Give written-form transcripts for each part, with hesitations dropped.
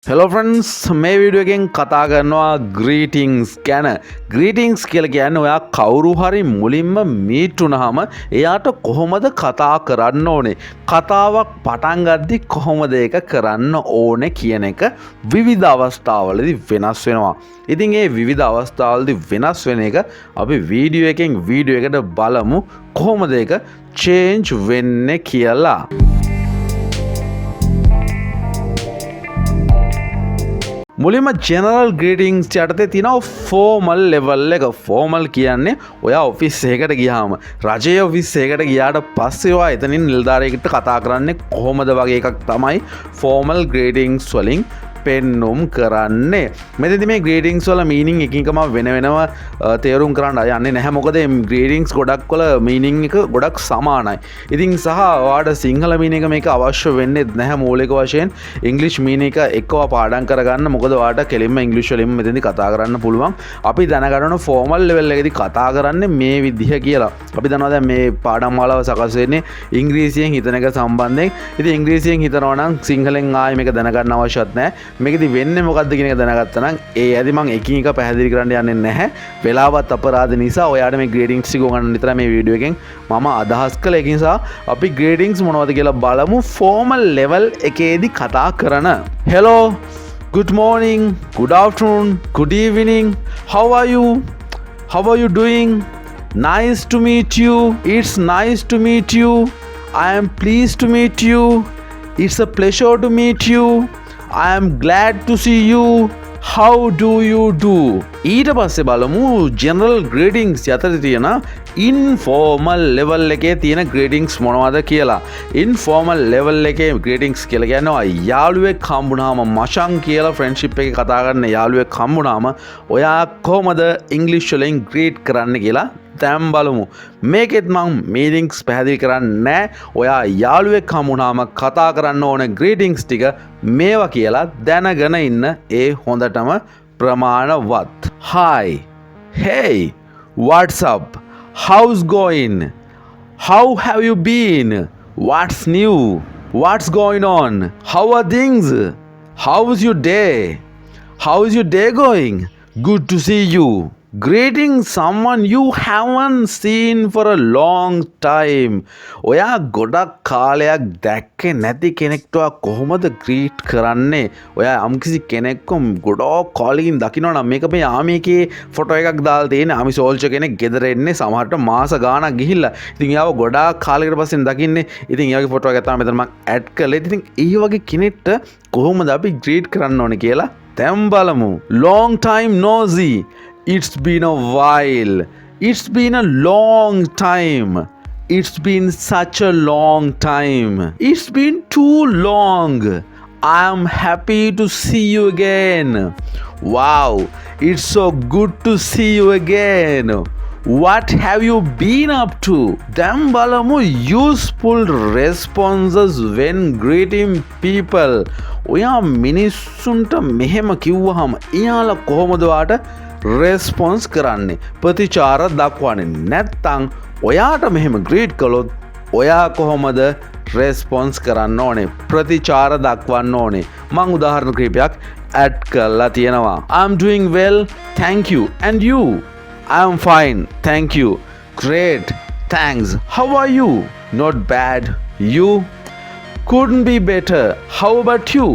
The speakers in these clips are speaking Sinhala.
හෙලෝ ෆ්‍රන්ඩ්ස් මේ වීඩියෝ එකෙන් කතා කරනවා ග්‍රීටින්ග්ස් ගැන. ග්‍රීටින්ග්ස් කියලා කියන්නේ ඔයා කවුරු හරි මුලින්ම මීට් වුණාම එයාට කොහොමද කතා කරන්න ඕනේ, කතාවක් පටන් ගද්දි කොහොමද ඒක කරන්න ඕනේ කියන එක විවිධ අවස්ථාවලදී වෙනස් වෙනවා. ඉතින් මේ විවිධ අවස්ථාවලදී වෙනස් වෙන එක අපි වීඩියෝ එකෙන් වීඩියෝ එකට බලමු කොහොමද ඒක චේන්ජ් වෙන්නේ කියලා. මුලින්ම ජෙනරල් ග්‍රීටින්ග්ස් යටතේ තියෙනවා ෆෝමල් ලෙවල් එක. ෆෝමල් කියන්නේ ඔයා ඔෆිස් එකකට ගියාම, රජයේ ඔෆිස් එකකට ගියාට පස්සේ ඔයා එතනින් නිලධාරියෙකුට කතා කරන්නේ කොහොමද වගේ එකක් තමයි ෆෝමල් ග්‍රීටින්ග්ස් වලින් පෙන්නුම් කරන්නේ. මෙතනදී මේ ග්‍රීටින්ග්ස් වල මීනින් එකකම වෙනම තේරුම් කරන්න යන්නේ නැහැ. මොකද මේ ග්‍රීටින්ග්ස් ගොඩක් වල මීනින් එක ගොඩක් සමානයි. ඉතින් සහ ඔයාට සිංහල මීනින් එක මේක අවශ්‍ය වෙන්නේ නැහැ. මූලික වශයෙන් ඉංග්‍රීසි මීනින් එක එක්කව පාඩම් කරගන්න. මොකද ඔයාට කෙලින්ම ඉංග්‍රීසි වලින් මෙතනදී කතා කරන්න පුළුවන්. අපි දැනගන්න ෆෝමල් ලෙවල් එකේදී කතා කරන්නේ මේ විදිහ කියලා. අපි දන්නවා දැන් මේ පාඩම් මාලාව සකස් වෙන්නේ ඉංග්‍රීසියෙන් හිතන එක සම්බන්ධයෙන්. ඉතින් ඉංග්‍රීසියෙන් හිතනවා නම් සිංහලෙන් ආයෙ මේක දැනගන්න අවශ්‍යත් නැහැ. මේකෙදි වෙන්නේ මොකද්ද කියන එක දැනගත්තා නම් ඒ ඇදි මම එකින් එක පැහැදිලි කරන්න යන්නේ නැහැ. වෙලාවත් අපරාධ නිසා ඔයාට මේ ග්‍රේඩින්ග්ස් ටික උගන්වන්න විතර මේ වීඩියෝ එකෙන් මම අදහස් කළා. ඒ නිසා අපි ග්‍රේඩින්ග්ස් මොනවද කියලා බලමු ෆෝමල් ලෙවල් එකේදී කතා කරන. Hello, good morning, good afternoon, good evening, how are you? How are you doing? Nice to meet you. It's nice to meet you. I am pleased to meet you. It's a pleasure to meet you. I am glad to see you. How do you do? ඊට පස්සේ බලමු ජෙනරල් ග්‍රීටින්ග්ස් යටතේ තියෙන ඉන්ෆෝමල් ලෙවල් එකේ තියෙන ග්‍රීටින්ග්ස් මොනවද කියලා. ඉන්ෆෝමල් ලෙවල් එකේ ග්‍රීටින්ග්ස් කියලා කියනවා යාළුවෙක් හම්බුනාම මචං කියලා ෆ්‍රෙන්ඩ්ෂිප් එකේ කතා කරන යාළුවෙක් හම්බුනාම ඔයා කොහොමද ඉංග්‍රීසි වලින් ග්‍රීට් කරන්න කියලා දැන් බලමු. මේකෙත් මම මීනින්ග්ස් පැහැදිලි කරන්නේ නැහැ. ඔයා යාළුවෙක් හම්බුනාම කතා කරන්න ඕන ග්‍රීටින්ග්ස් ටික මේවා කියලා දැනගෙන ඉන්න ඒ හොඳටම ප්‍රමාණවත්. Hi, hey, what's up, how's going, how have you been, what's new, what's going on, how are things, how's your day, how's your day going, good to see you. Greeting someone you haven't seen for a long time. ඔයා ගොඩක් කාලයක් දැක්කේ නැති කෙනෙක්ට කොහොමද ග්‍රීට් කරන්නේ? ඔයා යම්කිසි කෙනෙක්ව ගොඩක් කාලෙකින් දකිනවා නම් මේක මේ ආමි එකේ ෆොටෝ එකක් දාලා තියෙන ආමි සෝල්ජර් කෙනෙක් ගෙදර එන්නේ සමහරට මාස ගාණක් ගිහිල්ලා. ඉතින් යාව ගොඩක් කාලයකට පස්සේ දකින්නේ. ඉතින් යාගේ ෆොටෝ එකක් තමයි මෙතන මම ඇඩ් කළේ. ඉතින් ඒ වගේ කෙනෙක්ට කොහොමද අපි ග්‍රීට් කරන්න ඕනේ කියලා දැන් බලමු. Long time no see. It's been a while. It's been a long time. It's been such a long time. It's been too long. I am happy to see you again. Wow, it's so good to see you again. What have you been up to? Then balamu useful responses when greeting people. ඔයා මිනිස්සුන්ට මෙහෙම කිව්වහම එයාලා කොහොමද වාට රෙස්පොන්ස් කරන්නේ, ප්‍රතිචාර දක්වන්නේ? නැත්තම් ඔයාට මෙහෙම ග්‍රීට් කළොත් ඔයා කොහොමද රෙස්පොන්ස් කරන්න ඕනේ, ප්‍රතිචාර දක්වන්න ඕනේ? මම උදාහරණ කිහිපයක් ඇඩ් කරලා තියෙනවා. I'm doing well, thank you. And you? I'm fine, thank you. Great, thanks. How are you? Not bad. You? Couldn't be better. How about you?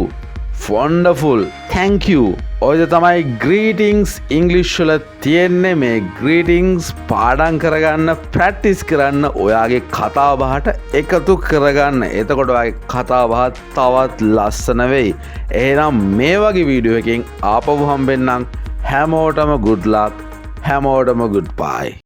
Wonderful, thank you. ඔය තමයි ග්‍රීටින්ග්ස් ඉංග්‍රීසි වල තියෙන්නේ. මේ ග්‍රීටින්ග්ස් පාඩම් කරගන්න, ප්‍රැක්ටිස් කරන්න, ඔයාගේ කතා බහට එකතු කරගන්න. එතකොට ඔයාගේ කතා බහ තවත් ලස්සන වෙයි. එහෙනම් මේ වගේ වීඩියෝ එකකින් ආපහු හම්බෙන්නම්. හැමෝටම good luck, හැමෝටම goodbye.